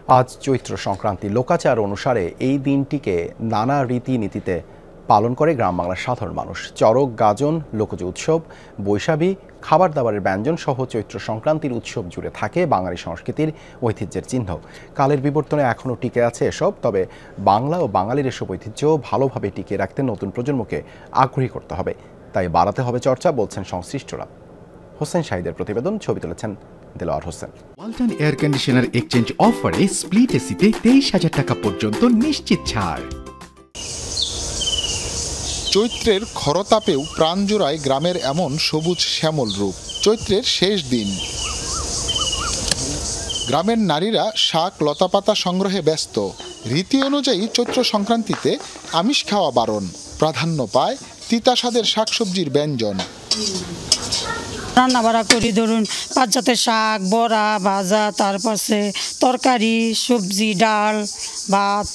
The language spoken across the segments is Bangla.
আজ চৈত্র সংক্রান্তি। লোকাচার অনুসারে এই দিনটিকে নানা রীতিনীতিতে পালন করে গ্রাম বাংলার সাধারণ মানুষ। চড়ক গাজন, লোকজ উৎসব, বৈশাখী, খাবার দাবারের ব্যঞ্জন সহ চৈত্র সংক্রান্তির উৎসব জুড়ে থাকে বাঙালি সংস্কৃতির ঐতিহ্যের চিহ্ন। কালের বিবর্তনে এখনও টিকে আছে এসব, তবে বাংলা ও বাঙালির এসব ঐতিহ্য ভালোভাবে টিকিয়ে রাখতে নতুন প্রজন্মকে আগ্রহী করতে হবে, তাই বাড়াতে হবে চর্চা, বলছেন সংশ্লিষ্টরা। হোসেন শাহিদের প্রতিবেদন, ছবি তুলেছেন Delwar Hossain. Walton air conditioner exchange অফারে স্প্লিট এসিতে 23,000 টাকা পর্যন্ত নিশ্চিত ছাড়। চৈত্রের খরতাপেও প্রাণ জোড়ায় গ্রামের এমন সবুজ শ্যামল রূপ। চৈত্রের শেষ দিন, গ্রামের নারীরা শাক লতাপাতা সংগ্রহে ব্যস্ত। রীতি অনুযায়ী চৈত্র সংক্রান্তিতে আমিষ খাওয়া বারণ, প্রাধান্য পায় তিতা স্বাদের শাকসবজির ব্যঞ্জন। রান্না বাড়া করি, ধরুন 5 জাতের শাক, বড়া, ভাজা, তারপরে তরকারি, সবজি, ডাল, ভাত।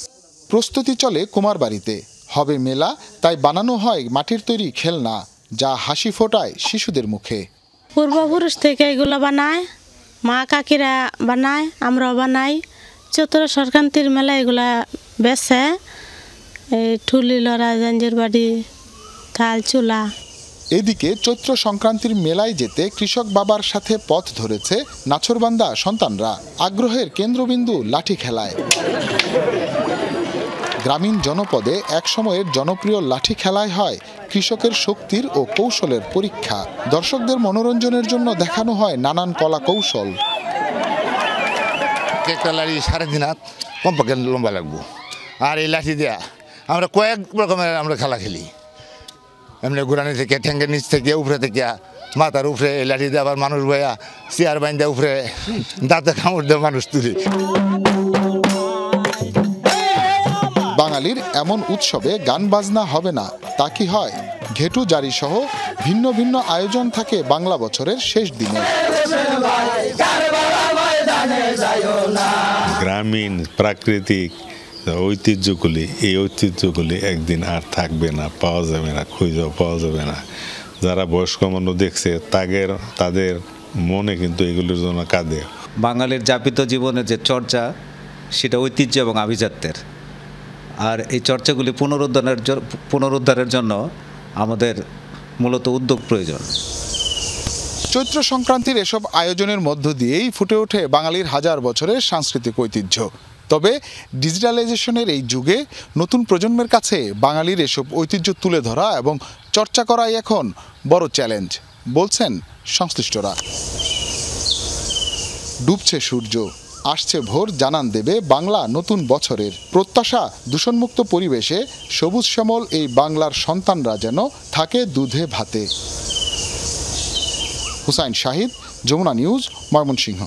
প্রস্তুতি চলে কুমার বাড়িতে, হবে মেলা, তাই বানানো হয় মাটির তৈরি খেলনা, যা হাসি ফোটায় শিশুদের মুখে। পূর্বপুরুষ থেকে এগুলো বানায়, মা কাকিরা বানায়, আমরাও বানাই। চৈত্র সংক্রান্তির মেলা এগুলা বেছে, এই ঠুলি লড়া, জাঞ্জির বাড়ি, থাল, চুলা। এদিকে চৈত্র সংক্রান্তির মেলায় যেতে কৃষক বাবার সাথে পথ ধরেছে নাছোড়বান্দা সন্তানরা। আগ্রহের কেন্দ্রবিন্দু লাঠি খেলায়। গ্রামীণ জনপদে এক সময়ের জনপ্রিয় লাঠি খেলায় হয় কৃষকের শক্তির ও কৌশলের পরীক্ষা। দর্শকদের মনোরঞ্জনের জন্য দেখানো হয় নানান কলা কৌশল। একটা লাঠি 3.5 হাত কমপক্ষে লম্বা লাগবো, আর এই লাঠি দেয়া আমরা কয়েক রকমের আমরা খেলা খেলি। এমনি ঘুরানি থেকে, ঠ্যাঙ্গের নিচ থেকে, উপরে থেকে, মাথার উপরে এই লাঠি দিয়ে আবার মানুষ বয়া, চেয়ার বাইন্দা উপরে দাঁতে কামড় দিয়ে মানুষ তুলি। বাঙালির এমন উৎসবে গান বাজনা হবে না তা কি হয়? ঘেটু জারি সহ ভিন্ন ভিন্ন আয়োজন থাকে বাংলা বছরের শেষ দিনে। গ্রামীণ প্রাকৃতিক ঐতিহ্যগুলি, এই ঐতিহ্যগুলি একদিন আর থাকবে না, পাওয়া যাবে না, খুঁজেও পাওয়া যাবে না। যারা বয়স্ক মানুষ দেখছে তাদের মনে কিন্তু এগুলির জন্য কাঁদে। বাঙালির যাপিত জীবনের যে চর্চা, সেটা ঐতিহ্য এবং আভিজাত্যের, আর এই চর্চাগুলি পুনরুদ্ধারের জন্য আমাদের মূলত উদ্যোগ প্রয়োজন। চৈত্র সংক্রান্তির এসব আয়োজনের মধ্য দিয়েই ফুটে ওঠে বাঙালির হাজার বছরের সাংস্কৃতিক ঐতিহ্য। তবে ডিজিটালাইজেশনের এই যুগে নতুন প্রজন্মের কাছে বাঙালির এসব ঐতিহ্য তুলে ধরা এবং চর্চা করাই এখন বড় চ্যালেঞ্জ, বলছেন সংশ্লিষ্টরা। ডুবছে সূর্য, আসছে ভোর, জানান দেবে বাংলা নতুন বছরের প্রত্যাশা। দূষণমুক্ত পরিবেশে সবুজ শ্যামল এই বাংলার সন্তানরা যেন থাকে দুধে ভাতে। হুসাইন শাহিদ, যমুনা নিউজ, ময়মনসিংহ।